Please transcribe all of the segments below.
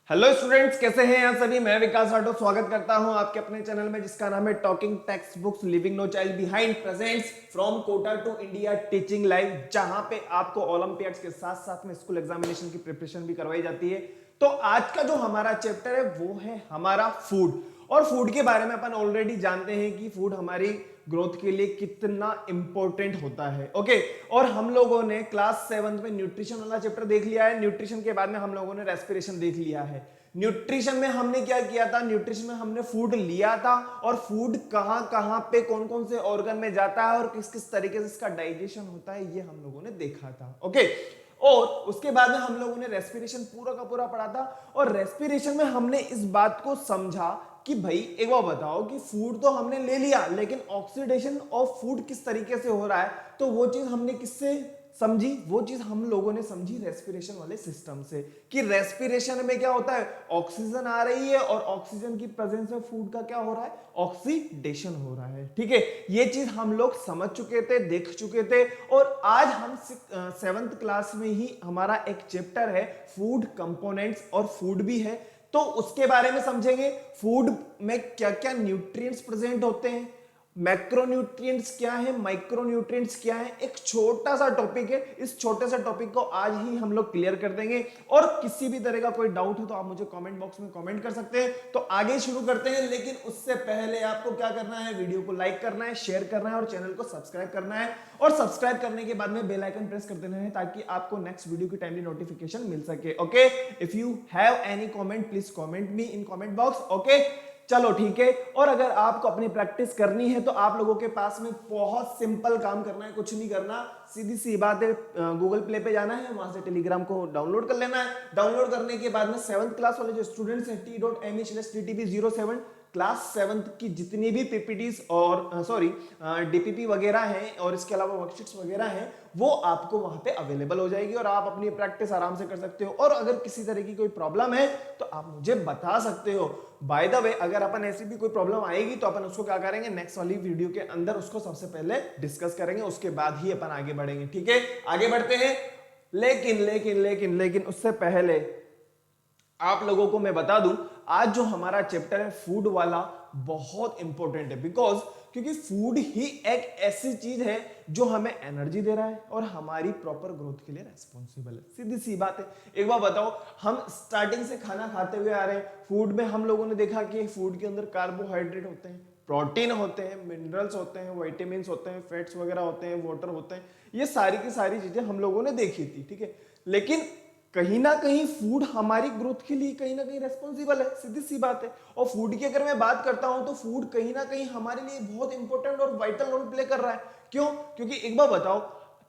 Hello students, कैसे हैं आप सभी। मैं विकास राठौर स्वागत करता हूं आपके अपने चैनल में जिसका नाम है talking text books living no child behind presents from Kota to India teaching live, जहां पे आपको ओलंपियाड्स के साथ साथ में स्कूल एग्जामिनेशन की प्रिपरेशन भी करवाई जाती है। तो आज का जो हमारा चैप्टर है वो है हमारा फूड। और फूड के बारे में अपन ऑलरेडी जानते हैं कि फूड हमारी ग्रोथ के लिए कितना इंपॉर्टेंट होता है। ओके, और हम लोगों ने क्लास 7 में न्यूट्रिशन वाला चैप्टर देख लिया है। न्यूट्रिशन के बाद में हम लोगों ने रेस्पिरेशन देख लिया है। न्यूट्रिशन में हमने क्या किया था, न्यूट्रिशन में हमने फूड लिया था और फूड कहां कहां पे कौन कौन से ऑर्गन में जाता है और किस किस तरीके से इसका डाइजेशन होता है, ये हम लोगों ने देखा था। ओके, और उसके बाद में हम लोगों ने रेस्पिरेशन पूरा का पूरा पढ़ा था। और रेस्पिरेशन में हमने इस बात को समझा कि भाई एक बार बताओ कि फूड तो हमने ले लिया, लेकिन ऑक्सीडेशन ऑफ फूड किस तरीके से हो रहा है, तो वो चीज हमने किससे समझी, वो चीज हम लोगों ने समझी रेस्पिरेशन वाले सिस्टम से। कि रेस्पिरेशन में क्या होता है, ऑक्सीजन आ रही है और ऑक्सीजन की प्रेजेंस में फूड का क्या हो रहा है, ऑक्सीडेशन हो रहा है। ठीक है, ये चीज हम लोग समझ चुके थे, देख चुके थे। और आज हम 7th क्लास में ही हमारा एक चैप्टर है फूड कंपोनेंट्स, और फूड भी है तो उसके बारे में समझेंगे। फूड में क्या क्या न्यूट्रिएंट्स प्रेजेंट होते हैं, मैक्रोन्यूट्रिएंट्स क्या है, माइक्रोन्यूट्रिएंट्स क्या है, एक छोटा सा टॉपिक है। इस छोटे सा टॉपिक को आज ही हम लोग क्लियर कर देंगे। और किसी भी तरह का कोई डाउट हो तो आप मुझे कमेंट बॉक्स में कमेंट कर सकते हैं। तो आगे शुरू करते हैं, लेकिन उससे पहले आपको क्या करना है, वीडियो को लाइक करना है, शेयर करना है और चैनल को सब्सक्राइब करना है। और सब्सक्राइब करने के बाद में बेल आइकन प्रेस कर देना है ताकि आपको नेक्स्ट वीडियो की टाइमली नोटिफिकेशन मिल सके। Okay, if you have any comment please comment me in comment box. Okay, चलो ठीक है। और अगर आपको अपनी प्रैक्टिस करनी है तो आप लोगों के पास में बहुत सिंपल काम करना है, कुछ नहीं करना, सीधी सी बात है, गूगल प्ले पे जाना है, वहां से टेलीग्राम को डाउनलोड कर लेना है। डाउनलोड करने के बाद में 7th क्लास वाले जो स्टूडेंट्स हैं t.me/ttb07 क्लास 7th की जितनी भी पीपीटीज और डीपीपी वगैरह हैं और इसके अलावा वर्कशीट्स वगैरह हैं, वो आपको वहां पे अवेलेबल हो जाएगी और आप अपनी प्रैक्टिस आराम से कर सकते हो। और अगर किसी तरह की कोई प्रॉब्लम है तो आप मुझे बता सकते हो। बाय द वे, अगर अपन ऐसी भी कोई प्रॉब्लम आएगी तो अपन उसको क्या करेंगे, नेक्स्ट वाली वीडियो के अंदर उसको सबसे पहले डिस्कस करेंगे, उसके बाद ही अपन आगे बढ़ेंगे। ठीक है, आगे बढ़ते हैं। लेकिन लेकिन लेकिन लेकिन उससे पहले आप लोगों को मैं बता दूं, आज जो हमारा चैप्टर है फूड वाला बहुत इंपॉर्टेंट है। क्योंकि फूड ही एक ऐसी चीज है जो हमें एनर्जी दे रहा है और हमारी प्रॉपर ग्रोथ के लिए रेस्पॉन्सिबल है। सीधी सी बात है। एक बार बताओ, हम स्टार्टिंग से खाना खाते हुए आ रहे हैं, फूड में हम लोगों ने देखा कि फूड के अंदर कार्बोहाइड्रेट होते हैं, प्रोटीन होते हैं, मिनरल्स होते हैं, विटामिन होते हैं, फैट्स वगैरह होते हैं, वाटर होते हैं। ये सारी की सारी चीजें हम लोगों ने देखी थी। ठीक है, लेकिन कहीं ना कहीं फूड हमारी ग्रोथ के लिए कहीं ना कहीं रेस्पॉन्सिबल है, सीधी सी बात है। और फूड की अगर मैं बात करता हूं तो फूड कहीं ना कहीं हमारे लिए बहुत इंपॉर्टेंट और वाइटल रोल प्ले कर रहा है। क्यों? क्योंकि एक बार बताओ,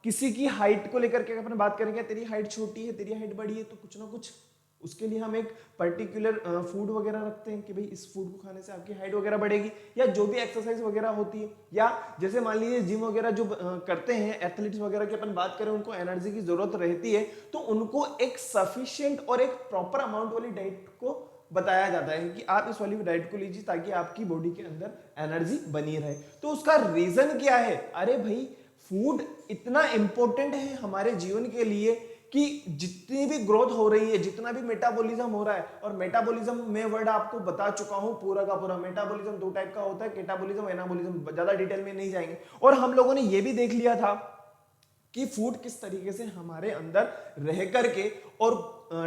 किसी की हाइट को लेकर के अपन बात करेंगे, तेरी हाइट छोटी है, तेरी हाइट बड़ी है, तो कुछ ना कुछ उसके लिए हम एक पर्टिकुलर फूड वगैरह रखते हैं कि भाई इस फूड को खाने से आपकी हाइट वगैरह बढ़ेगी, या जो भी एक्सरसाइज वगैरह होती है, या जैसे मान लीजिए जिम वगैरह जो करते हैं एथलीट्स वगैरह की अपन बात करें, उनको एनर्जी की जरूरत रहती है, तो उनको एक सफिशिएंट और एक प्रॉपर अमाउंट वाली डाइट को बताया जाता है कि आप इस वाली डाइट को लीजिए ताकि आपकी बॉडी के अंदर एनर्जी बनी रहे। तो उसका रीजन क्या है? अरे भाई, फूड इतना इंपॉर्टेंट है हमारे जीवन के लिए कि जितनी भी ग्रोथ हो रही है, जितना भी मेटाबॉलिज्म हो रहा है, और मेटाबॉलिज्म में वर्ड आपको बता चुका हूं पूरा का पूरा। मेटाबॉलिज्म 2 टाइप का होता है, केटाबॉलिज्म, एनाबॉलिज्म, ज्यादा डिटेल में नहीं जाएंगे। और हम लोगों ने यह भी देख लिया था कि फूड किस तरीके से हमारे अंदर रह करके और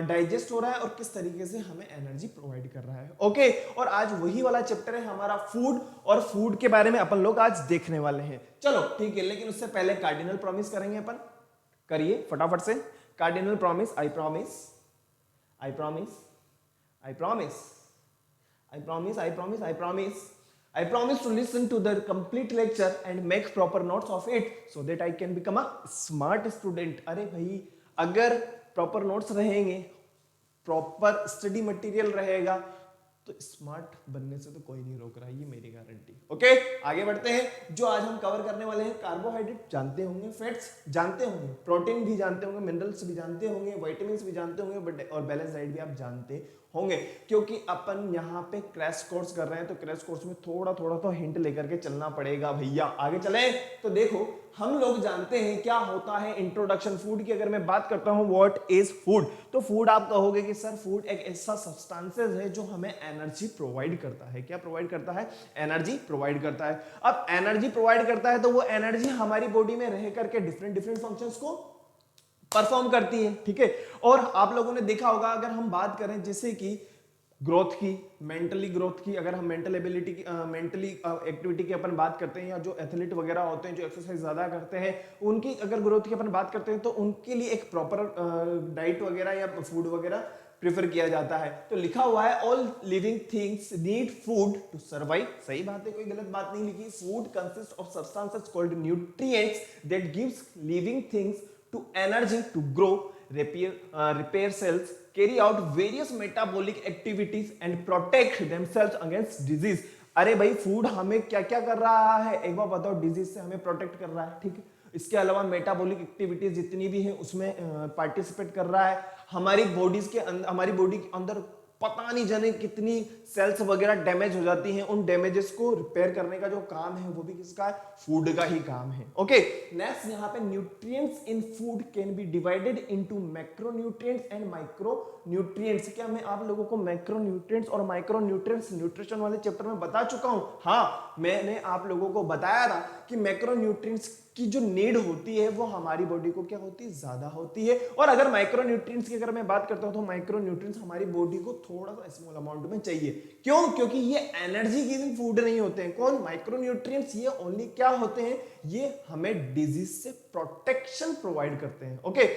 डाइजेस्ट हो रहा है और किस तरीके से हमें एनर्जी प्रोवाइड कर रहा है। ओके, और आज वही वाला चैप्टर है हमारा फूड, और फूड के बारे में अपन लोग आज देखने वाले हैं। चलो ठीक है, लेकिन उससे पहले कार्डिनल प्रॉमिस करेंगे अपन। करिए फटाफट से। Cardinal promise. I promise, I promise, I promise, I promise, I promise, I promise, I promise to listen to the complete lecture and make proper notes of it so that I can become a smart student। अरे भाई, अगर proper notes रहेंगे, proper study material रहेगा, तो smart बनने से तो कोई नहीं रोक रहा है, ये मेरी गारंटी। ओके, आगे बढ़ते हैं। जो आज हम कवर करने वाले हैं, कार्बोहाइड्रेट जानते होंगे, फैट्स जानते होंगे, प्रोटीन भी जानते होंगे, मिनरल्स भी जानते होंगे, विटामिन्स भी जानते होंगे, और बैलेंस डाइट भी आप जानते होंगे, क्योंकि अपन यहाँ पे क्रैश कोर्स कर रहे हैं, तो क्रैश कोर्स में थोड़ा थोड़ा तो हिंट लेकर के चलना पड़ेगा भैया। आगे चले तो देखो, हम लोग जानते हैं क्या होता है इंट्रोडक्शन फूड की। अगर मैं बात करता हूं व्हाट इज फूड, तो फूड आप कहोगे कि सर फूड एक ऐसा सब्सटेंसेस है जो हमें एनर्जी प्रोवाइड करता है। क्या प्रोवाइड करता है? एनर्जी प्रोवाइड करता है। अब एनर्जी प्रोवाइड करता है तो वो एनर्जी हमारी बॉडी में रह करके डिफरेंट डिफरेंट फंक्शंस को परफॉर्म करती है, ठीक है। और आप लोगों ने देखा होगा, अगर हम बात करें जैसे कि ग्रोथ की, मेंटली ग्रोथ की, अगर हम मेंटल एबिलिटी की, मेंटली एक्टिविटी की अपन बात करते हैं, या जो एथलीट वगैरह होते हैं जो एक्सरसाइज ज्यादा करते हैं, उनकी अगर ग्रोथ की अपन बात करते हैं तो उनके लिए एक प्रॉपर डाइट वगैरह या फूड वगैरह प्रेफर किया जाता है। तो लिखा हुआ है all living things need food to survive. सही बात है, कोई गलत बात नहीं लिखी। Food consist of substances called nutrients that gives living things to energy to grow, repair cells, carry out various metabolic activities and protect themselves against disease। अरे भाई फूड हमें क्या क्या कर रहा है, एक बार बताओ, डिजीज से हमें प्रोटेक्ट कर रहा है, ठीक है। इसके अलावा मेटाबॉलिक एक्टिविटीज जितनी भी है उसमें पार्टिसिपेट कर रहा है। हमारी बॉडीज के अंदर, हमारी बॉडी के अंदर पता नहीं जाने कितनी सेल्स वगैरह डैमेज हो जाती हैं, उन डैमेजेस को रिपेयर करने का जो काम है वो भी किसका है? फूड का ही काम है। ओके, नेक्स्ट यहाँ पे nutrients in food can be divided into macronutrients and micronutrients. क्या मैं आप लोगों को मैक्रोन्यूट्रिएंट्स और माइक्रोन्यूट्रिएंट्स न्यूट्रिशन वाले चैप्टर में बता चुका हूं? हाँ, मैंने आप लोगों को बताया था कि मैक्रोन्यूट्रिएंट्स की जो नीड होती है वो हमारी बॉडी को क्या होती है? ज्यादा होती है। और अगर माइक्रोन्यूट्रिएंट्स की अगर मैं बात करता हूं तो माइक्रोन्यूट्रिएंट्स हमारी बॉडी को थोड़ा सा स्मॉल अमाउंट में चाहिए। क्यों? क्योंकि ये एनर्जी गिविंग फूड नहीं होते हैं। कौन? माइक्रोन्यूट्रिएंट्स। ये ओनली क्या होते हैं? ये हमें डिजीज से प्रोटेक्शन प्रोवाइड करते हैं। ओके,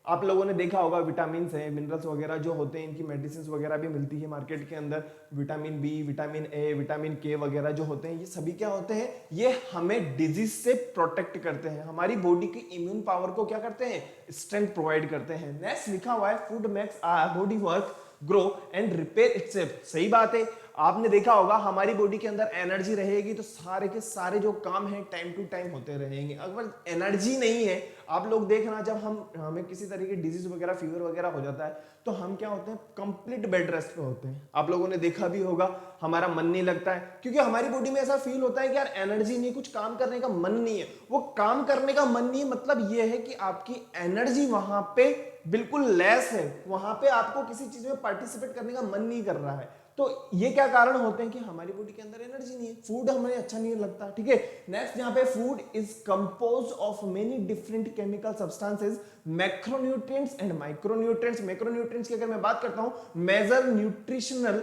आप लोगों ने देखा होगा विटामिन है, मिनरल्स वगैरह जो होते हैं, इनकी मेडिसिन वगैरह भी मिलती है मार्केट के अंदर। Vitamin B, vitamin A, vitamin K वगैरह जो होते हैं, ये सभी क्या होते हैं? ये हमें डिजीज से प्रोटेक्ट करते हैं, हमारी बॉडी की इम्यून पावर को क्या करते हैं? स्ट्रेंथ प्रोवाइड करते हैं। नेक्स्ट लिखा हुआ है food makes our body work, grow and repair itself. सही बात है, आपने देखा होगा हमारी बॉडी के अंदर एनर्जी रहेगी तो सारे के सारे जो काम हैं टाइम टू टाइम होते रहेंगे। अगर एनर्जी नहीं है, आप लोग देखना, जब हमें किसी तरह की डिजीज वगैरह, फीवर वगैरह हो जाता है तो हम क्या होते हैं? कंप्लीट बेड रेस्ट पे होते हैं। आप लोगों ने देखा भी होगा, हमारा मन नहीं लगता है, क्योंकि हमारी बॉडी में ऐसा फील होता है कि यार एनर्जी नहीं, कुछ काम करने का मन नहीं है। वो काम करने का मन नहीं है मतलब ये है कि आपकी एनर्जी वहां पे बिल्कुल लेस है, वहां पे आपको किसी चीज में पार्टिसिपेट करने का मन नहीं कर रहा है। तो ये क्या कारण होते हैं कि हमारी बॉडी के अंदर एनर्जी नहीं है, फूड हमें अच्छा नहीं लगता, ठीक है। नेक्स्ट यहाँ पे food is composed of many different chemical substances, macronutrients and micronutrients. Macronutrients की अगर मैं बात करता हूं, major nutritional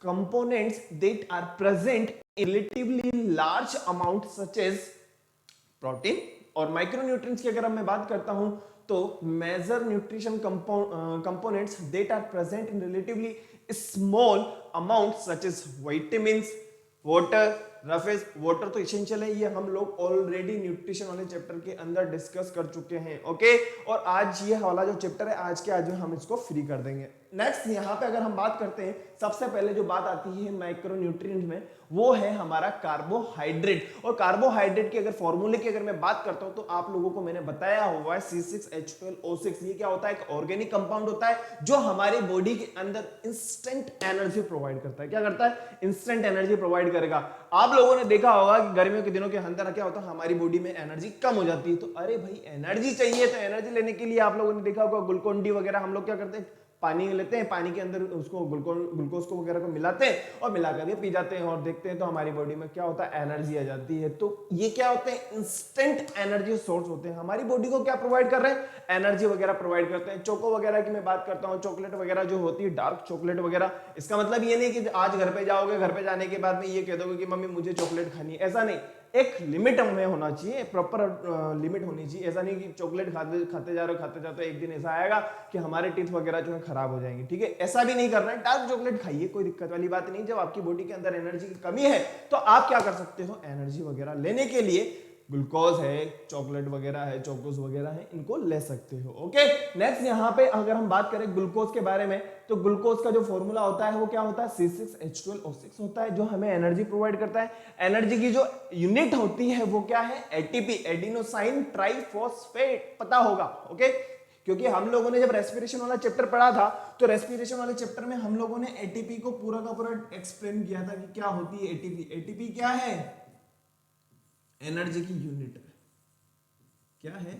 components that are present in relatively large amount such as protein. और माइक्रोन्यूट्रिएंट्स की अगर मैं बात करता हूं तो major nutrition components that are present in relatively small amount such as vitamins, water, roughage. Water तो एसेंशियल है, ये हम लोग ऑलरेडी न्यूट्रिशन वाले चैप्टर के अंदर डिस्कस कर चुके हैं। ओके, और आज ये वाला जो चैप्टर है आज के आज में हम इसको फ्री कर देंगे। नेक्स्ट यहाँ पे अगर हम बात करते हैं, सबसे पहले जो बात आती है माइक्रोन्यूट्रिएंट में वो है हमारा कार्बोहाइड्रेट। और कार्बोहाइड्रेट की अगर फॉर्मूले की अगर मैं बात करता हूं तो आप लोगों को मैंने बताया हुआ है C6H12O6। ये क्या होता है? एक ऑर्गेनिक कंपाउंड होता है जो हमारी बॉडी के अंदर इंस्टेंट एनर्जी प्रोवाइड करता है। क्या करता है? इंस्टेंट एनर्जी प्रोवाइड करेगा। आप लोगों ने देखा होगा कि गर्मियों के दिनों के अंदर क्या होता है? हमारी बॉडी में एनर्जी कम हो जाती है। तो अरे भाई एनर्जी चाहिए, तो एनर्जी लेने के लिए आप लोगों ने देखा होगा ग्लूकोन डी वगैरह हम लोग क्या करते हैं? पानी लेते हैं, पानी के अंदर उसको ग्लूकोज को वगैरह को मिलाते हैं और मिला करके पी जाते हैं और देखते हैं तो हमारी बॉडी में क्या होता है? एनर्जी आ जाती है। तो ये क्या होते हैं? इंस्टेंट एनर्जी सोर्स होते हैं। हमारी बॉडी को क्या प्रोवाइड कर रहे हैं? एनर्जी वगैरह प्रोवाइड करते हैं। चोको वगैरह की मैं बात करता हूँ, चॉकलेट वगैरह जो होती है, डार्क चॉकलेट वगैरह, इसका मतलब ये नहीं कि आज घर पे जाओगे, घर पे जाने के बाद में ये कह दोगे कि मम्मी मुझे चॉकलेट खानी है, ऐसा नहीं। एक लिमिट में होना चाहिए, प्रॉपर लिमिट होनी चाहिए। ऐसा नहीं कि चॉकलेट खाते जा रहे हो, खाते जाते एक दिन ऐसा आएगा कि हमारे टीथ वगैरह जो है खराब हो जाएंगे, ठीक है। ऐसा भी नहीं करना है। डार्क चॉकलेट खाइए, कोई दिक्कत वाली बात नहीं। जब आपकी बॉडी के अंदर एनर्जी की कमी है तो आप क्या कर सकते हो? एनर्जी वगैरह लेने के लिए ग्लूकोज है, चॉकलेट वगैरह है, चोकोस वगैरह है, इनको ले सकते हो। ओके, नेक्स्ट यहाँ पे अगर हम बात करें ग्लूकोज के बारे में तो ग्लूकोज का जो फॉर्मूला होता है वो क्या होता है? C6H12O6 होता है, जो हमें एनर्जी प्रोवाइड करता है। एनर्जी की जो यूनिट होती है वो क्या है? एटीपी, एडिनोसाइन ट्राइफॉस्फेट, पता होगा। ओके, क्योंकि हम लोगों ने जब रेस्पिरेशन वाला चैप्टर पढ़ा था तो रेस्पिरेशन वाले चैप्टर में हम लोगों ने एटीपी को पूरा का पूरा एक्सप्लेन किया था कि क्या होती है एटीपी। एटीपी क्या है? एनर्जी की यूनिट है। क्या है?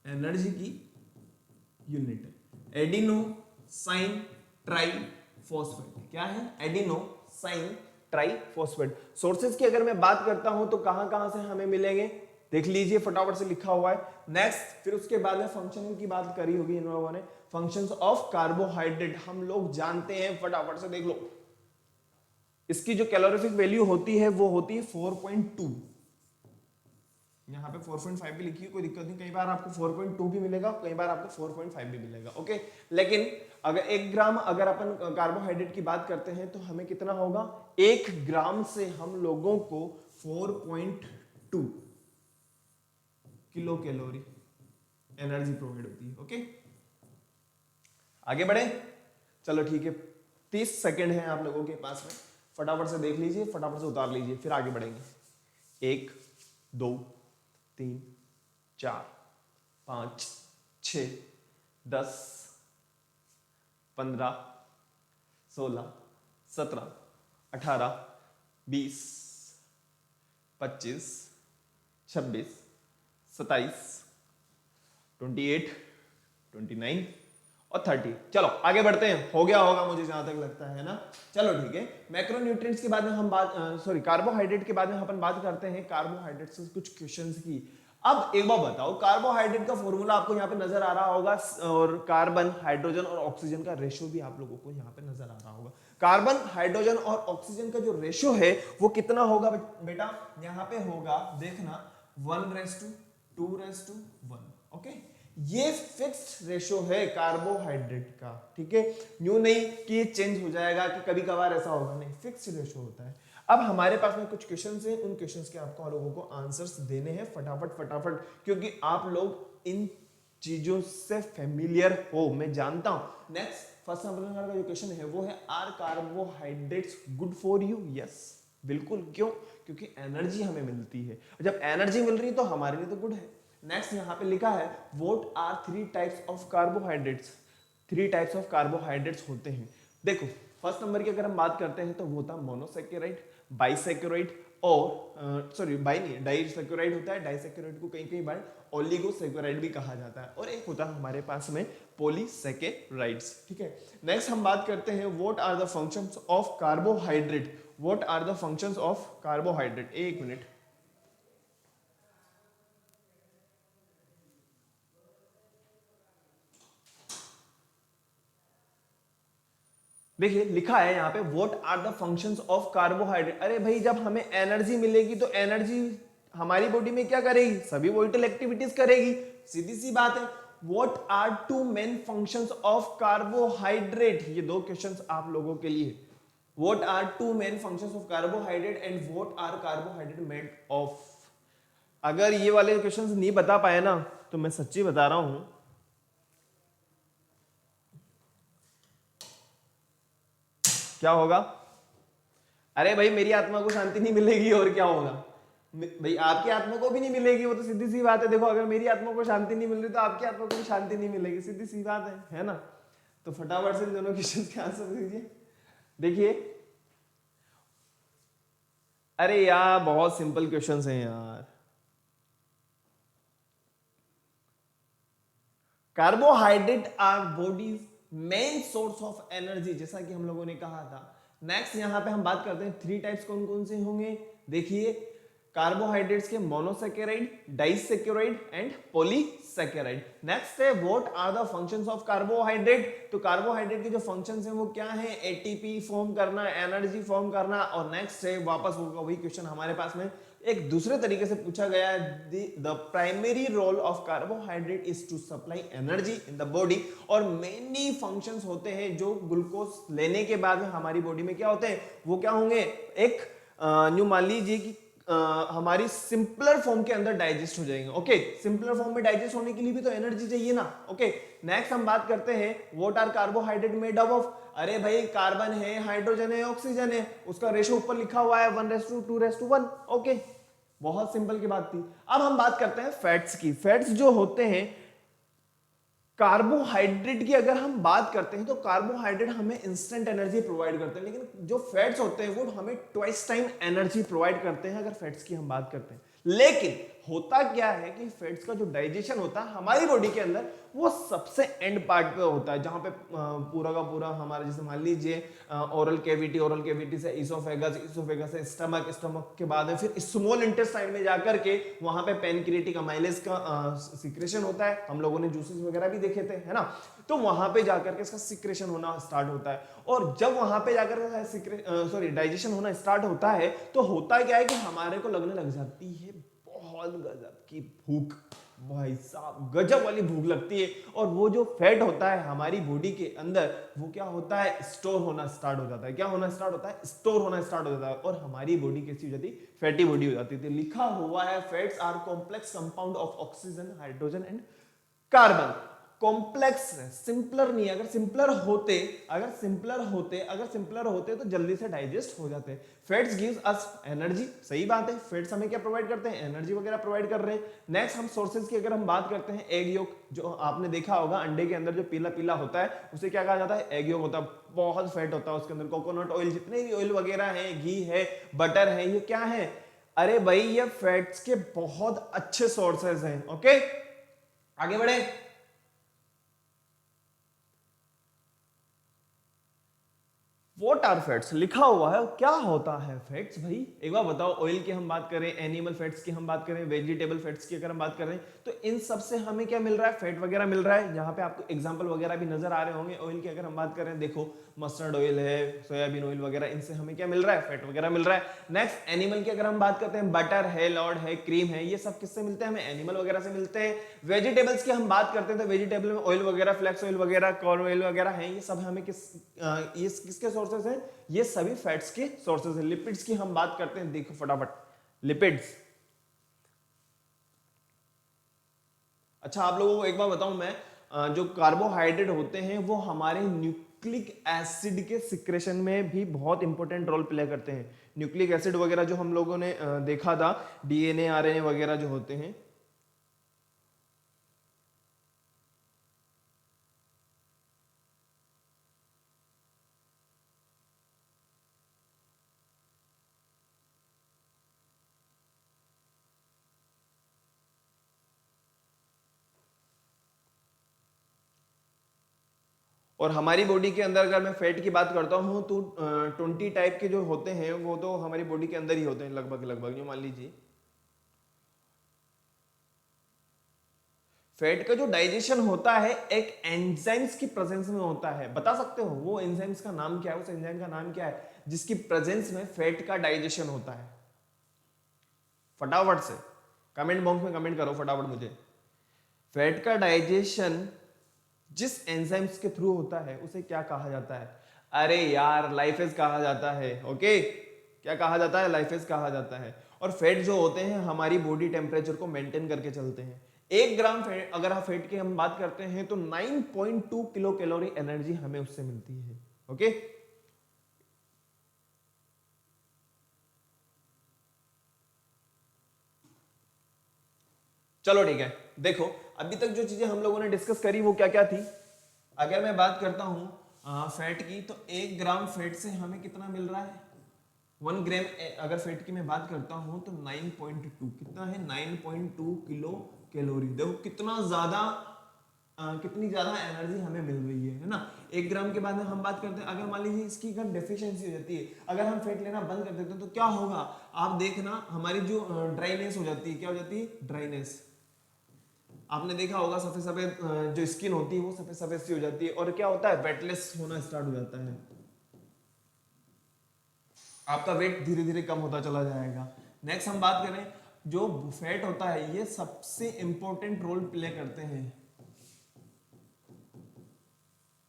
एनर्जी की यूनिट है। Adenosine triphosphate. क्या है? Adenosine triphosphate. Sources की अगर मैं बात करता हूं तो कहां कहां से हमें मिलेंगे देख लीजिए, फटाफट से लिखा हुआ है। नेक्स्ट फिर उसके बाद में फंक्शन की बात करी होगी इन लोगों ने, फंक्शंस ऑफ कार्बोहाइड्रेट हम लोग जानते हैं, फटाफट से देख लो। इसकी जो कैलोरीफिक वैल्यू होती है वो होती है 4.2। यहाँ पे 4.5 भी लिखी है, कोई दिक्कत नहीं, कई बार आपको 4.2 भी मिलेगा, कई बार आपको 4.5 भी मिलेगा। ओके, लेकिन अगर 1 ग्राम अगर अपन कार्बोहाइड्रेट की बात करते हैं तो हमें कितना होगा? 1 ग्राम से हम लोगों को 4.2 किलो कैलोरी एनर्जी प्रोवाइड होती है। ओके, आगे बढ़े, चलो ठीक है, 30 सेकेंड है आप लोगों के पास में, फटाफट से देख लीजिए, फटाफट से उतार लीजिए, फिर आगे बढ़ेंगे। 1 2 3 4 5 6 10 15 16 17 18 20 25 26 27 28 29 और 30। चलो आगे बढ़ते हैं, हो गया होगा मुझे जहां तक लगता है ना। चलो ठीक है, मैक्रोन्यूट्रिएंट्स के बाद में हम बात कार्बोहाइड्रेट के बाद में अपन बात करते हैं कार्बोहाइड्रेट से कुछ क्वेश्चंस की। अब एक बार बताओ, कार्बोहाइड्रेट का फॉर्मूला आपको यहाँ पे नजर आ रहा होगा और कार्बन हाइड्रोजन और ऑक्सीजन का रेशियो भी आप लोगों को यहाँ पे नजर आ रहा होगा। कार्बन हाइड्रोजन और ऑक्सीजन का जो रेशियो है वो कितना होगा बेटा? यहाँ पे होगा, देखना, 1:2:1। ओके, ये फिक्स्ड रेशो है कार्बोहाइड्रेट का, ठीक है, यूं नहीं कि ये चेंज हो जाएगा कि कभी कभार ऐसा होगा, नहीं, फिक्स्ड रेशो होता है। अब हमारे पास में कुछ क्वेश्चंस हैं, उन क्वेश्चंस के आपको लोगों को आंसर्स देने हैं फटाफट फटाफट, क्योंकि आप लोग इन चीजों से फेमिलियर हो, मैं जानता हूं। नेक्स्ट फर्स्ट नंबर का जो क्वेश्चन है वो है, are carbohydrates good for you? Yes, बिल्कुल। क्यों? क्योंकि एनर्जी हमें मिलती है, जब एनर्जी मिल रही है तो हमारे लिए तो गुड है। नेक्स्ट यहाँ पे लिखा है, what are 3 types of carbohydrates? 3 types of carbohydrates होते हैं। देखो, फर्स्ट नंबर की अगर हम बात करते हैं तो वो होता है मोनोसैकेराइड, बाइसैकेराइड और बाई नहीं, डाइसैकेराइड होता है, डाइसैकेराइड को कहीं कहीं बार ओलिगोसैकेराइड भी कहा जाता है, और एक होता है हमारे पास में पॉलीसैकेराइड्स, ठीक है। नेक्स्ट हम बात करते हैं, what are the functions of carbohydrate? What are the functions of carbohydrate? एक मिनट, देखिए लिखा है यहाँ पे, what are the functions of carbohydrate. अरे भाई, जब हमें एनर्जी मिलेगी तो एनर्जी हमारी बॉडी में क्या करेगी? सभी वाइटल एक्टिविटीज करेगी, सीधी सी बात है। What are 2 main functions of carbohydrate? ये 2 क्वेश्चंस आप लोगों के लिए। What are 2 main functions of carbohydrate and what are carbohydrate made of? अगर ये वाले क्वेश्चंस नहीं बता पाए ना तो मैं सच्ची बता रहा हूं, क्या होगा? अरे भाई, मेरी आत्मा को शांति नहीं मिलेगी और क्या होगा भाई? आपकी आत्मा को भी नहीं मिलेगी, वो तो सीधी सी बात है। देखो, अगर मेरी आत्मा को शांति नहीं मिल रही तो आपकी आत्मा को भी शांति नहीं मिलेगी, सीधी सी बात है ना। तो फटाफट से दोनों क्वेश्चन के आंसर दीजिए। देखिए, अरे यार बहुत सिंपल क्वेश्चंस हैं यार। Carbohydrate are body's main source of energy, जैसा कि हम लोगों ने कहा था। नेक्स्ट यहां पे हम बात करते हैं 3 टाइप्स कौन कौन से होंगे। देखिए, कार्बोहाइड्रेट्स के monosaccharide, disaccharide and polysaccharide. Next है, what are the functions of carbohydrate? तो कार्बोहाइड्रेट के जो फंक्शंस हैं वो क्या है? एटीपी फॉर्म करना, एनर्जी फॉर्म करना। और नेक्स्ट है, वापस होगा वही क्वेश्चन हमारे पास में एक दूसरे तरीके से पूछा गया है, the primary role of carbohydrate is to supply energy in the body. और मेनी फंक्शंस होते हैं जो ग्लूकोज लेने के बाद में हमारी बॉडी में क्या होते हैं, वो क्या होंगे? एक न्यू मान लीजिए कि हमारी सिंपलर फॉर्म के अंदर डाइजेस्ट हो जाएंगे। ओके, सिंपलर फॉर्म में डाइजेस्ट होने के लिए भी तो एनर्जी चाहिए ना। ओके, नेक्स्ट हम बात करते हैं, what are carbohydrate made up of? अरे भाई, कार्बन है, हाइड्रोजन है, ऑक्सीजन है, उसका रेशियो ऊपर लिखा हुआ है 1:2:1। ओके, बहुत सिंपल की बात थी। अब हम बात करते हैं फैट्स की। फैट्स जो होते हैं कार्बोहाइड्रेट की अगर हम बात करते हैं तो कार्बोहाइड्रेट हमें इंस्टेंट एनर्जी प्रोवाइड करते हैं, लेकिन जो फैट्स होते हैं वो हमें ट्वाइस टाइम एनर्जी प्रोवाइड करते हैं अगर फैट्स की हम बात करते हैं। लेकिन होता क्या है कि फैट्स का जो डाइजेशन होता है हमारी बॉडी के अंदर वो सबसे एंड पार्ट पे होता है, जहां पे पूरा का पूरा हमारा, जैसे मान लीजिए ओरल कैविटी से इसोफेगस से स्टमक, स्टमक के बाद में फिर स्मॉल इंटेस्टाइन में जाकर के वहां पे पैनक्रिएटिक अमाइलेज का सिक्रेशन होता है। हम लोगों ने जूसेस वगैरह भी देखे थे, है ना। तो वहां पे जाकर के इसका सिक्रेशन होना स्टार्ट होता है, और जब वहां पे जाकर डाइजेशन होना स्टार्ट होता है तो होता क्या है कि हमारे को लगने लग जाती है बहुत गजब की भूख, भाई साहब गजब वाली भूख लगती है। और वो जो फैट होता है हमारी बॉडी के अंदर वो क्या होता है, स्टोर होना स्टार्ट हो जाता है। क्या होना स्टार्ट होता है, स्टोर होना स्टार्ट हो जाता है, और हमारी बॉडी कैसी हो जाती है, फैटी बॉडी हो जाती है। लिखा हुआ है fats are complex compound of oxygen, hydrogen and carbon. Complex है, सिंपलर नहीं है। अगर सिंपलर होते तो जल्दी से डाइजेस्ट हो जाते। फैट्स गिव्स अस एनर्जी, सही बात है, फैट्स हमें क्या प्रोवाइड करते हैं, एनर्जी वगैरह प्रोवाइड कर रहे हैं। नेक्स्ट हम सोर्सेज की अगर हम बात करते हैं, एग योक, जो आपने देखा होगा अंडे के अंदर जो पीला पीला होता है उसे क्या कहा जाता है, एग योक होता है। बहुत फैट होता है उसके अंदर। कोकोनट ऑयल, जितने भी ऑयल वगैरह है, घी है, बटर है, ये क्या है, अरे भाई ये फैट्स के बहुत अच्छे सोर्सेज हैं। ओके, आगे बढ़े। वॉट आर फैट्स, लिखा हुआ है, क्या होता है फैट्स भाई, एक बार बताओ। ऑयल की हम बात करें, एनिमल फैट्स की हम बात करें, वेजिटेबल फैट्स की अगर हम बात करें, तो इन सब से हमें क्या मिल रहा है, फैट वगैरह मिल रहा है। यहाँ पे आपको एग्जांपल वगैरह भी नजर आ रहे होंगे। ऑयल की अगर हम बात करें, देखो मस्टर्ड ऑयल है, सोयाबीन ऑयल वगैरह, इनसे हमें क्या मिल रहा है, फैट वगैरह मिल रहा है। नेक्स्ट एनिमल की अगर हम बात करते हैं, बटर है, लॉर्ड है, क्रीम है, ये सब किससे मिलते हैं, हमें एनिमल वगैरह से मिलते हैं। वेजिटेबल्स की हम बात करते हैं तो वेजिटेबल में ऑयल वगैरह, फ्लैक्स ऑयल वगैरह, कॉर्न ऑयल वगैरह है, ये सब हमें ये किसके सोर्सेज हैं, ये सभी फैट्स के सोर्सेज हैं। लिपिड्स की हम बात करते हैं, देखो फटाफट लिपिड्स। अच्छा, आप लोगों को एक बार बताऊं मैं, जो कार्बोहाइड्रेट होते हैं वो हमारे न्यूक्लिक एसिड के सिक्रेशन में भी बहुत इंपॉर्टेंट रोल प्ले करते हैं। न्यूक्लिक एसिड वगैरह जो हम लोगों ने देखा था, डीएनए आरएनए वगैरह जो होते हैं, और हमारी बॉडी के अंदर अगर मैं फैट की बात करता हूं तो 20 टाइप के जो होते हैं वो तो हमारी बॉडी के अंदर ही होते हैं, लगभग लगभग। जो मान लीजिए फैट का जो डाइजेशन होता है एक एंजाइम्स की प्रेजेंस में होता है। बता सकते हो वो एंजाइम्स का नाम क्या है, उस एंजाइम का नाम क्या है जिसकी प्रेजेंस में फैट का डाइजेशन होता है? फटाफट से कमेंट बॉक्स में कमेंट करो फटाफट मुझे। फैट का डाइजेशन जिस एंजाइम्स के थ्रू होता है उसे क्या कहा जाता है? अरे यार लाइफेज कहा जाता है। ओके, क्या कहा जाता है? लाइफेज कहा जाता है। और फैट जो होते हैं हमारी बॉडी टेम्परेचर को मेंटेन करके चलते हैं। 1 ग्राम फैट, अगर हम फैट की हम बात करते हैं तो 9.2 किलो कैलोरी एनर्जी हमें उससे मिलती है। ओके, चलो ठीक है। देखो अभी तक जो चीजें हम लोगों ने डिस्कस करी वो क्या क्या थी। अगर मैं बात करता हूं फैट की, तो 1 ग्राम फैट से हमें कितना मिल रहा है, 1 ग्राम। अगर फैट की मैं बात करता हूं तो 9.2 कितना है, 9.2 किलो कैलोरी। देखो कितना ज्यादा कितनी ज्यादा एनर्जी हमें मिल रही है ना। 1 ग्राम के बाद में हम बात करते हैं, अगर मान लीजिए इसकी अगर डेफिशिएंसी हो जाती है, अगर हम फैट लेना बंद कर देते हैं तो क्या होगा, आप देखना हमारी जो ड्राइनेस हो जाती है, क्या हो जाती है, ड्राइनेस। आपने देखा होगा सफेद सफेद जो स्किन होती है वो सफेद सफेद सी हो जाती है, और क्या होता है, वेटलेस होना स्टार्ट हो जाता है। आपका वेट धीरे धीरे कम होता चला जाएगा। नेक्स्ट हम बात करें, जो फैट होता है ये सबसे इंपॉर्टेंट रोल प्ले करते हैं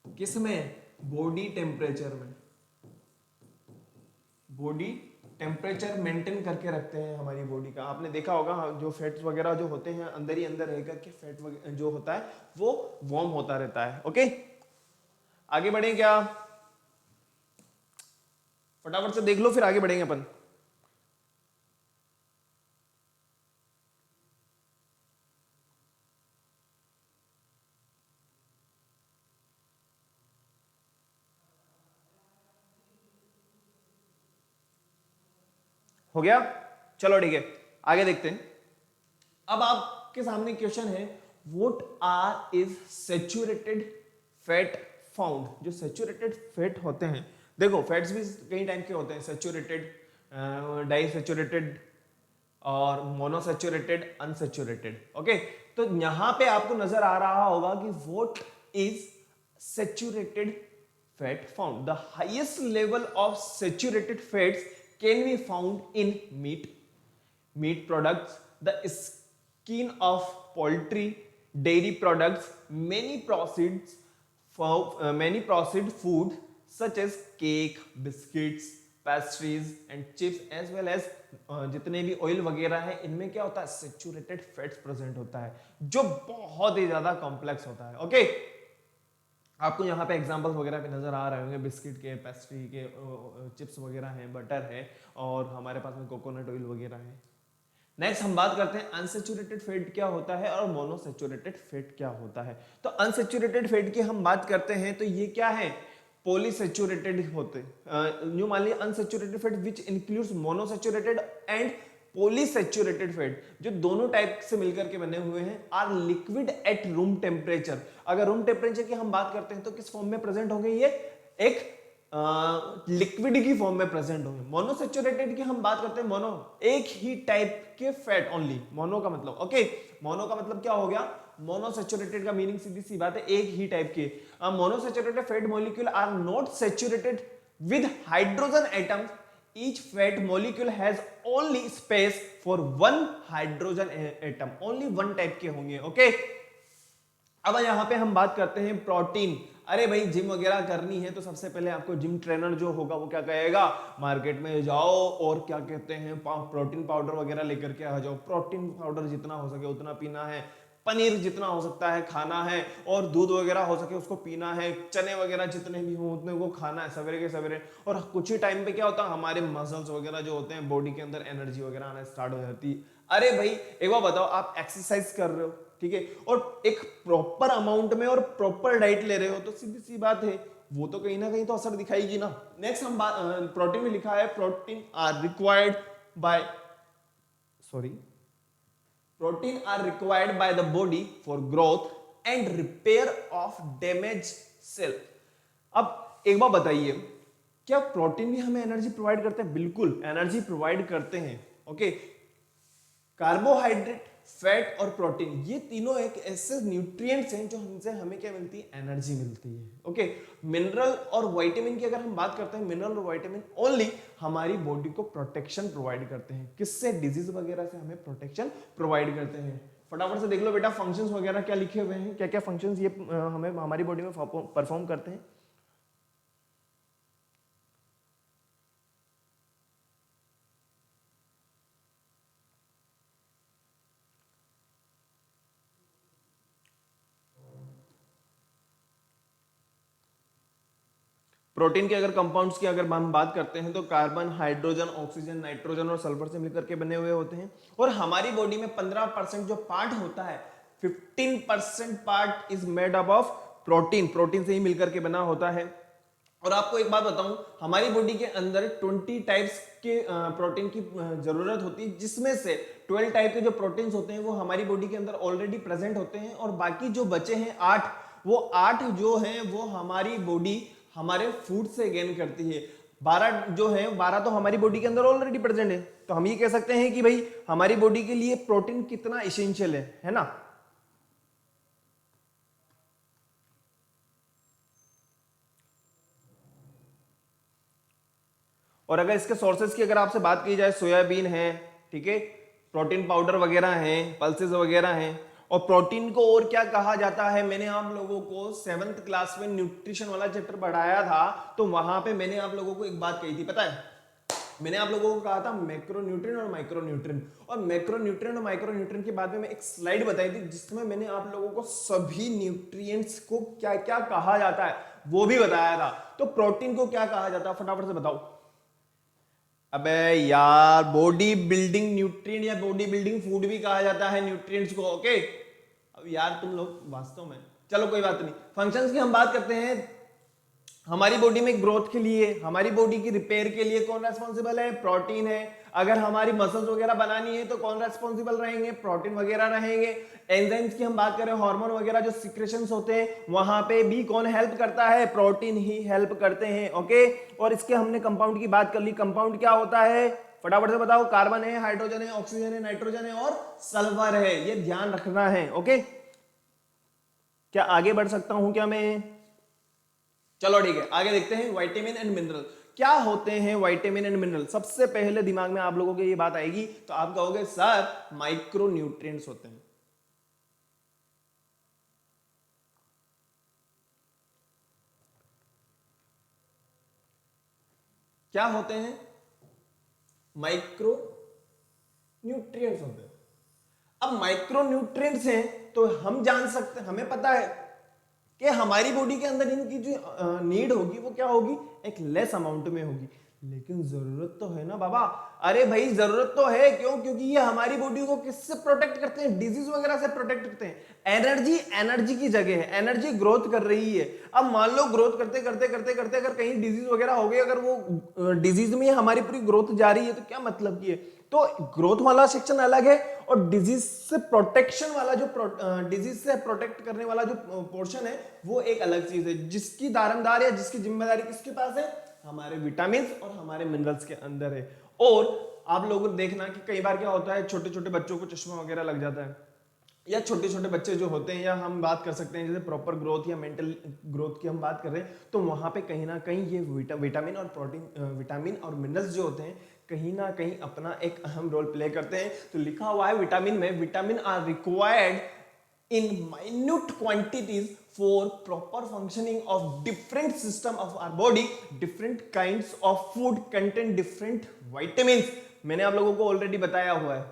किसमें, बॉडी टेम्परेचर में। बॉडी टेम्परेचर मेंटेन करके रखते हैं हमारी बॉडी का। आपने देखा होगा जो फैट्स वगैरह जो होते हैं अंदर ही अंदर रह करके फैट जो होता है वो वार्म होता रहता है। ओके, आगे बढ़े क्या, फटाफट से देख लो फिर आगे बढ़ेंगे अपन। हो गया, चलो ठीक है आगे देखते हैं। अब आपके सामने क्वेश्चन है, what are is saturated fat found. जो सैचुरेटेड फैट होते हैं, देखो फैट्स भी कई टाइप के होते हैं, सैचुरेटेड, डाई सैचुरेटेड और मोनोसैचुरेटेड, अनसैचुरेटेड। ओके, तो यहां पे आपको नजर आ रहा होगा कि what is saturated fat found. The highest level of saturated fats can be found in meat products, the skin of poultry, dairy products, many processed food such as cake, biscuits, pastries and chips as well as जितने भी oil वगैरह है इनमें क्या होता है, saturated fats present होता है, जो बहुत ही ज्यादा कॉम्प्लेक्स होता है। ओके, आपको यहाँ पे एग्जांपल्स वगैरह भी नजर आ रहे होंगे, बिस्किट के, पेस्ट्री के, चिप्स वगैरह हैं, बटर है और हमारे पास में कोकोनट ऑयल वगैरह है। नेक्स्ट हम बात करते हैं अनसैचुरेटेड फैट क्या होता है और मोनोसैचुरेटेड फैट क्या होता है। तो अनसैचुरेटेड फैट की हम बात करते हैं तो ये क्या है, पॉलीसैचुरेटेड होते हैं। मान लीजिए unsaturated fat which includes monosaturated and polysaturated fat, जो दोनों टाइप से मिलकर के बने हुए हैं, are liquid at room temperature. अगर रूम टेम्परेचर की हम बात करते हैं तो किस फॉर्म में प्रेजेंट होंगे, ये एक लिक्विड की फॉर्म में प्रेजेंट होंगे। मोनोसैचुरेटेड की हम बात करते हैं, मोनो एक ही टाइप के फैट ओनली, मोनो का मतलब, ओके, मोनो का मतलब क्या हो गया, मोनोसैचुरेटेड का मीनिंग सीधी सी बात है एक ही टाइप के। Monosaturated fat molecule are not saturated with hydrogen atoms, each fat molecule has only space for one hydrogen atom, only one type के होंगे। ओके, अब यहां पे हम बात करते हैं प्रोटीन। अरे भाई जिम वगैरह करनी है तो सबसे पहले आपको जिम ट्रेनर जो होगा वो क्या कहेगा, मार्केट में जाओ और क्या कहते हैं प्रोटीन पाउडर वगैरह लेकर के आ जाओ, प्रोटीन पाउडर जितना हो सके उतना पीना है, पनीर जितना हो सकता है खाना है और दूध वगैरह हो सके उसको पीना है, चने वगैरह जितने भी हो उतने को खाना है सवेरे के सवेरे। और कुछ ही टाइम पे क्या होता है, हमारे मसल्स वगैरह जो होते हैं बॉडी के अंदर एनर्जी वगैरह आना स्टार्ट हो जाती है। अरे भाई एक बार बताओ, आप एक्सरसाइज कर रहे हो, ठीक है, और एक प्रॉपर अमाउंट में और प्रॉपर डाइट ले रहे हो तो सीधी सी बात है वो तो कहीं ना कहीं तो असर दिखाएगी ना। नेक्स्ट हम प्रोटीन में लिखा है, protein are required by protein are required by the body for growth and repair of damaged cell। अब एक बार बताइए, क्या प्रोटीन भी हमें एनर्जी प्रोवाइड करते हैं? बिल्कुल एनर्जी प्रोवाइड करते हैं। ओके, कार्बोहाइड्रेट, फैट और प्रोटीन ये तीनों एक ऐसे न्यूट्रिएंट्स हैं जो हमसे हमें क्या मिलती है, एनर्जी मिलती है। ओके, मिनरल और विटामिन की अगर हम बात करते हैं, मिनरल और विटामिन ओनली हमारी बॉडी को प्रोटेक्शन प्रोवाइड करते हैं। किससे? डिजीज वगैरह से हमें प्रोटेक्शन प्रोवाइड करते हैं। फटाफट से देख लो बेटा फंक्शंस वगैरह क्या लिखे हुए हैं, क्या क्या फंक्शंस ये हमें हमारी बॉडी में परफॉर्म करते हैं। प्रोटीन के अगर कंपाउंड्स की अगर हम बात करते हैं तो कार्बन, हाइड्रोजन, ऑक्सीजन, नाइट्रोजन और सल्फर से मिलकर के बने हुए होते हैं। और हमारी बॉडी में 15% जो पार्ट होता है, 15% part is made up of protein, protein से ही मिलकर के बना होता है। और आपको एक बात बताऊं, हमारी बॉडी के अंदर 20 टाइप्स के प्रोटीन की जरूरत होती है, जिसमें से 12 टाइप के जो प्रोटीन्स होते हैं वो हमारी बॉडी के अंदर ऑलरेडी प्रेजेंट होते हैं और बाकी जो बचे हैं 8, वो 8 जो हैं वो हमारी बॉडी हमारे फूड से गेन करती है। 12 जो है 12 तो हमारी बॉडी के अंदर ऑलरेडी प्रेजेंट है। तो हम ये कह सकते हैं कि भाई हमारी बॉडी के लिए प्रोटीन कितना एसेंशियल है ना। और अगर इसके सोर्सेज की अगर आपसे बात की जाए, सोयाबीन है, ठीक है, प्रोटीन पाउडर वगैरह हैं, पल्सेस वगैरह हैं। और प्रोटीन को और क्या कहा जाता है, मैंने आप लोगों को 7th क्लास में न्यूट्रिशन वाला चैप्टर पढ़ाया था, तो वहां पे मैंने आप लोगों को एक बात कही थी, पता है, मैंने आप लोगों को कहा था मैक्रोन्यूट्रिएंट और माइक्रोन्यूट्रिएंट। और मैक्रोन्यूट्रिएंट और माइक्रोन्यूट्रिएंट के बाद में मैं एक स्लाइड बताई थी जिसमें मैंने आप लोगों को सभी न्यूट्रिएंट्स को क्या क्या कहा जाता है वो भी बताया था। तो प्रोटीन को क्या कहा जाता है फटाफट से बताओ। अबे यार, बॉडी बिल्डिंग न्यूट्रिएंट या बॉडी बिल्डिंग फूड भी कहा जाता है न्यूट्रिएंट्स को। ओके, अब यार तुम लोग वास्तव में, चलो कोई बात नहीं। फंक्शंस की हम बात करते हैं, हमारी बॉडी में ग्रोथ के लिए, हमारी बॉडी की रिपेयर के लिए कौन रेस्पॉन्सिबल है? प्रोटीन है। अगर हमारी मसल्स वगैरह बनानी है तो कौन रेस्पॉन्सिबल रहेंगे, प्रोटीन वगैरह रहेंगे। एंजाइम्स की हम बात करें, हार्मोन वगैरह जो सिक्रेशंस होते हैं वहां पे भी कौन हेल्प करता है, प्रोटीन ही हेल्प करते हैं। ओके, और इसके हमने कंपाउंड की बात कर ली। कंपाउंड क्या होता है फटाफट से बताओ, कार्बन है, हाइड्रोजन है, ऑक्सीजन है, नाइट्रोजन है और सल्फर है, ये ध्यान रखना है। ओके, क्या आगे बढ़ सकता हूं क्या मैं? चलो ठीक है, आगे देखते हैं। विटामिन एंड मिनरल क्या होते हैं? विटामिन एंड मिनरल, सबसे पहले दिमाग में आप लोगों के ये बात आएगी तो आप कहोगे सर माइक्रो न्यूट्रिएंट्स होते हैं। क्या होते हैं? माइक्रो न्यूट्रिएंट्स होते हैं। अब माइक्रो न्यूट्रिएंट्स हैं तो हम जान सकते हैं, हमें पता है कि हमारी बॉडी के अंदर इनकी जो नीड होगी वो क्या होगी, एक लेस अमाउंट में होगी। लेकिन जरूरत तो है ना बाबा। अरे भाई जरूरत तो है, क्यों? क्योंकि ये हमारी बॉडी को किससे प्रोटेक्ट करते हैं, डिजीज वगैरह से प्रोटेक्ट करते हैं। एनर्जी की जगह है, एनर्जी ग्रोथ कर रही है। अब मान लो ग्रोथ करते करते करते करते अगर कहीं डिजीज वगैरह हो गई, अगर वो डिजीज में हमारी पूरी ग्रोथ जा रही है तो क्या मतलब की है? तो ग्रोथ वाला सेक्शन अलग है और डिजीज से प्रोटेक्शन वाला जो डिजीज से प्रोटेक्ट करने वाला जो पोर्शन है वो एक अलग चीज है, जिसकी दारमदार या जिसकी जिम्मेदारी किसके पास है, हमारे विटामिन और हमारे मिनरल्स के अंदर है। और आप लोग देखना कि कई बार क्या होता है, छोटे छोटे बच्चों को चश्मा वगैरह लग जाता है, या छोटे छोटे बच्चे जो होते हैं, या हम बात कर सकते हैं जैसे प्रॉपर ग्रोथ या मेंटल ग्रोथ की हम बात कर रहे हैं, तो वहां पे कहीं ना कहीं ये विटामिन और प्रोटीन, विटामिन और मिनरल्स जो होते हैं कहीं ना कहीं अपना एक अहम रोल प्ले करते हैं। तो लिखा हुआ है विटामिन में, vitamin are required in minute quantities for proper functioning of different system of our body. Different kinds of food contain different vitamins, मैंने आप लोगों को ऑलरेडी बताया हुआ है।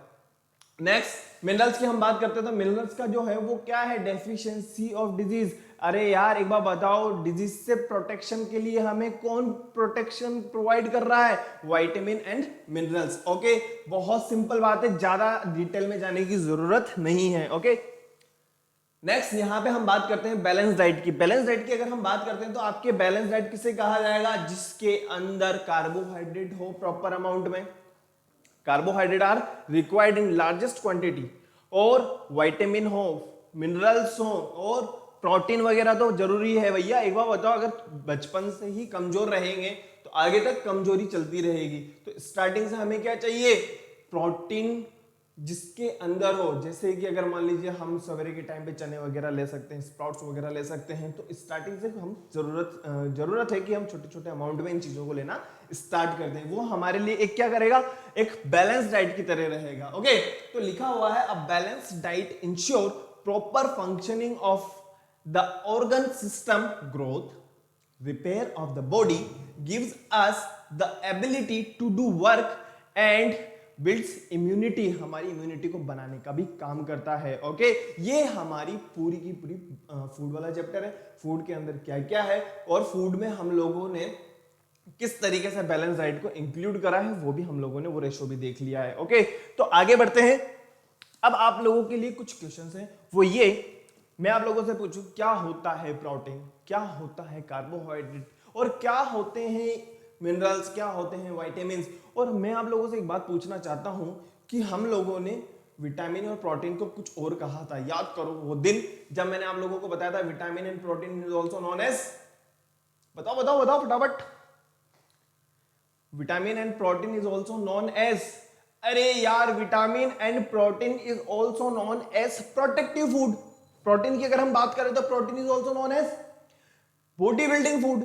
नेक्स्ट मिनरल्स की हम बात करते हैं तो मिनरल्स का जो है वो क्या है, डेफिशिएंसी ऑफ डिजीज। अरे यार एक बार बताओ, डिजीज से प्रोटेक्शन के लिए हमें कौन प्रोटेक्शन प्रोवाइड कर रहा है, विटामिन एंड मिनरल्स। ओके, बहुत सिंपल बात है, ज्यादा डिटेल में जाने की जरूरत नहीं है। ओके, नेक्स्ट यहां पे हम बात करते हैं बैलेंस डाइट की। बैलेंस डाइट की अगर हम बात करते हैं तो आपके बैलेंस डाइट किसे कहा जाएगा, जिसके अंदर कार्बोहाइड्रेट हो प्रॉपर अमाउंट में, carbohydrate are required in largest quantity, और विटामिन हो, मिनरल्स हो और प्रोटीन वगैरह तो जरूरी है भैया। एक बार बताओ, अगर बचपन से ही कमजोर रहेंगे तो आगे तक कमजोरी चलती रहेगी। तो स्टार्टिंग से हमें क्या चाहिए, प्रोटीन जिसके अंदर हो। जैसे कि अगर मान लीजिए हम सवेरे के टाइम पे चने वगैरह ले सकते हैं, स्प्राउट्स वगैरह ले सकते हैं, तो स्टार्टिंग से हम जरूरत है कि हम छोटे छोटे अमाउंट में इन चीजों को लेना स्टार्ट करते हैं। वो हमारे लिए एक क्या करेगा, एक बैलेंस डाइट की तरह रहेगा। ओके, तो लिखा हुआ है a balance diet ensure proper functioning of the organ system, growth, repair of the body, gives us the ability to do work and builds immunity, हमारी इम्यूनिटी को बनाने का भी काम करता है। ओके, ये हमारी पूरी की पूरी फूड वाला चैप्टर है। फूड के अंदर क्या क्या है और फूड में हम लोगों ने किस तरीके से बैलेंस डाइट को इंक्लूड करा है, वो भी हम लोगों ने वो रेशो भी देख लिया है। ओके, तो आगे बढ़ते हैं। अब आप लोगों के लिए कुछ क्वेश्चंस हैं, वो ये मैं आप लोगों से पूछूं, क्या होता है प्रोटीन, क्या होता है कार्बोहाइड्रेट, और क्या होते हैं मिनरल्स, क्या होते हैं विटामिन्स। और मैं आप लोगों से एक बात पूछना चाहता हूं कि हम लोगों ने विटामिन और प्रोटीन को कुछ और कहा था, याद करो वो दिन जब मैंने आप लोगों को बताया था vitamin and protein is also known as, बताओ बताओ बताओ फटाफट, vitamin and protein is also known as, अरे यार vitamin and protein is also known as protective food. Protein की अगर हम बात करें तो protein is also known as body building food.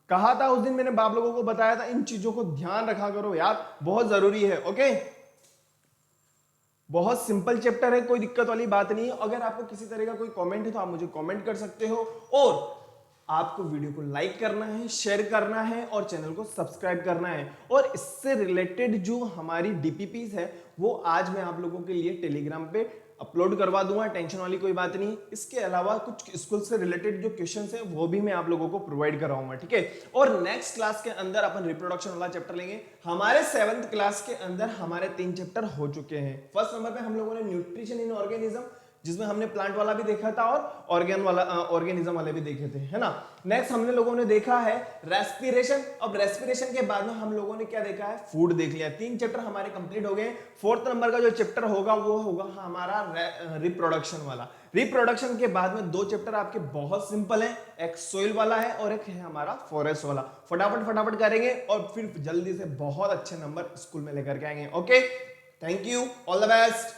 कहा था उस दिन मैंने आप लोगों को बताया था, इन चीजों को ध्यान रखा करो यार, बहुत जरूरी है। ओके, बहुत सिंपल चैप्टर है, कोई दिक्कत वाली बात नहीं है। अगर आपको किसी तरह का कोई कमेंट है तो आप मुझे कमेंट कर सकते हो, और आपको वीडियो को लाइक करना है, शेयर करना है और चैनल को सब्सक्राइब करना है। और इससे रिलेटेड जो हमारी डीपीपीस है वो आज मैं आप लोगों के लिए टेलीग्राम पे अपलोड करवा दूंगा, टेंशन वाली कोई बात नहीं। इसके अलावा कुछ स्कूल से रिलेटेड जो क्वेश्चंस हैं वो भी मैं आप लोगों को प्रोवाइड कराऊंगा, ठीक है। और नेक्स्ट क्लास के अंदर अपन रिप्रोडक्शन वाला चैप्टर लेंगे। हमारे 7th क्लास के अंदर हमारे 3 चैप्टर हो चुके हैं। फर्स्ट नंबर पे हम लोगों ने न्यूट्रिशन इन ऑर्गेनिज्म, जिसमें हमने प्लांट वाला भी देखा था और ऑर्गेनिज्म वाले भी देखे थे, है ना। नेक्स्ट हमने लोगों ने देखा है रेस्पिरेशन। अब रेस्पिरेशन के बाद में हम लोगों ने क्या देखा है, फूड देख लिया। 3 चैप्टर हमारे कंप्लीट हो गए। 4th नंबर का जो चैप्टर होगा वो होगा हमारा रिप्रोडक्शन वाला। रिप्रोडक्शन के बाद में 2 चैप्टर आपके बहुत सिंपल हैं, एक सोइल वाला है और एक है हमारा फॉरेस्ट वाला। फटाफट फटाफट करेंगे और फिर जल्दी से बहुत अच्छे नंबर स्कूल में लेकर के आएंगे। Okay, thank you, all the best.